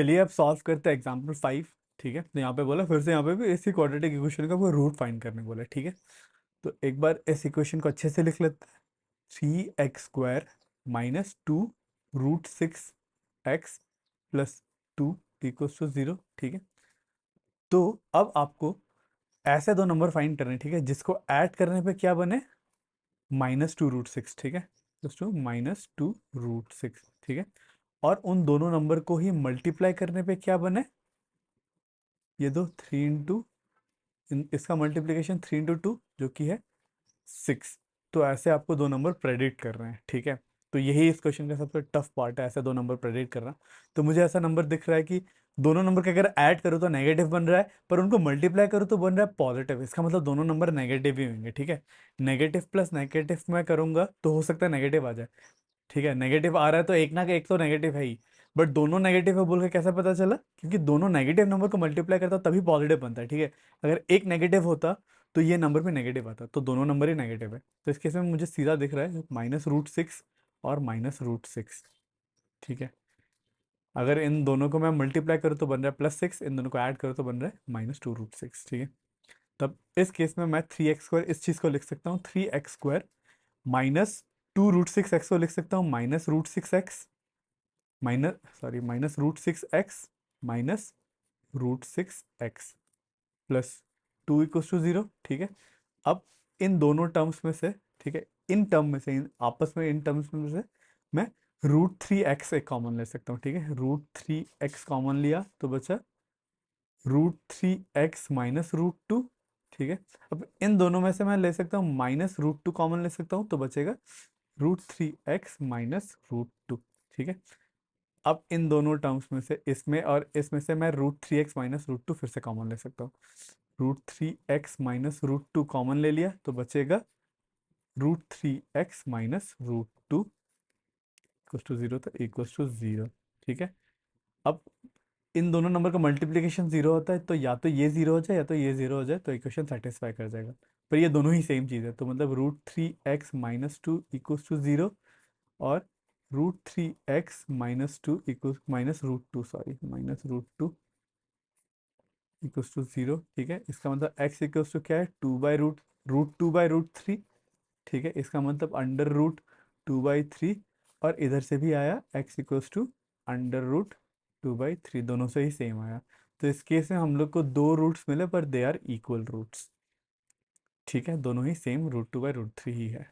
चलिए अब सॉल्व करते हैं एग्जाम्पल 5। ठीक है, तो यहाँ पे बोला फिर से, यहाँ पे भी इसी क्वाड्रेटिक इक्वेशन का वो रूट फाइंड करने बोला। ठीक है, तो एक बार इस इक्वेशन को अच्छे से लिख लेते हैं। 3x² minus 2√6x+2 equals to 0। ठीक है, तो अब आपको ऐसे दो नंबर फाइंड करने हैं, ठीक है, जिसको ऐड करने पे क्या बने, -2√6। ठीक है, प्लस टू -2√6। ठीक है, और उन दोनों नंबर को ही मल्टीप्लाई करने पे क्या बने, ये दो 3 इंटू, इसका मल्टीप्लीकेशन 3 इंटू 2 जो कि है 6। तो ऐसे आपको दो नंबर प्रेडिक्ट कर रहे हैं। ठीक है, तो यही इस क्वेश्चन का सबसे टफ पार्ट है, ऐसे दो नंबर प्रेडिक्ट करना। तो मुझे ऐसा नंबर दिख रहा है कि दोनों नंबर के अगर ऐड करो तो नेगेटिव बन रहा है, पर उनको मल्टीप्लाई करो तो बन रहा है पॉजिटिव। इसका मतलब दोनों नंबर नेगेटिव ही होंगे। ठीक है, नेगेटिव प्लस नेगेटिव में करूंगा तो हो सकता है नेगेटिव आ जाए। ठीक है, नेगेटिव आ रहा है तो एक ना एक तो नेगेटिव है ही, बट दोनों नेगेटिव है बोल के कैसे पता चला, क्योंकि दोनों नेगेटिव नंबर को मल्टीप्लाई करता तभी पॉजिटिव बनता है। ठीक है, अगर एक नेगेटिव होता तो ये नंबर भी नेगेटिव आता, तो दोनों नंबर ही नेगेटिव है। तो इस केस में मुझे सीधा दिख रहा है -√6 और -√6। ठीक है, अगर इन दोनों को मैं मल्टीप्लाई करूँ तो बन रहा है +6, इन दोनों को ऐड करूँ तो बन रहा है -2√6। ठीक है, तब इस केस में मैं 3x² इस चीज़ को लिख सकता हूँ, 3x² माइनस 2√6x को लिख सकता हूँ -√6x, -√6x -√6x +2 = 0। ठीक है, अब इन दोनों टर्म्स में से, ठीक है, इन टर्म में से, इन आपस में इन टर्म्स में से मैं √3x एक कॉमन ले सकता हूँ। ठीक है, √3x कॉमन लिया तो बचा √3x -√2। ठीक है, अब इन दोनों में से मैं ले सकता हूँ -√2 कॉमन ले सकता हूँ तो बचेगा √3x -√2। ठीक है, अब इन दोनों टर्म्स में से, इसमें और इसमें से मैं √3x -√2 फिर से कॉमन ले सकता हूँ। √3x -√2 कॉमन ले लिया तो बचेगा √3x -√2 इक्वल्स टू 0, तो इक्वल्स टू 0। ठीक है, अब इन दोनों नंबर का मल्टीप्लिकेशन 0 होता है, तो या तो ये 0 हो जाए या तो ये 0 हो जाए, तो इक्वेशन सेटिस्फाई कर जाएगा। पर ये दोनों ही सेम चीज़ है, तो मतलब √3x -2 इक्वल्स टू 0 और √3x -2 equal -√2, sorry, -√2 equals to 0। ठीक है, इसका मतलब x इक्वल्स टू क्या है, 2/√2/√3। ठीक है, इसका मतलब √2/3, और इधर से भी आया x इक्वल्स टू √2/3, दोनों से ही सेम आया। तो इस केस में हम लोग को दो रूट्स मिले पर दे आर इक्वल रूट्स। ठीक है, दोनों ही सेम √2/√3 ही है।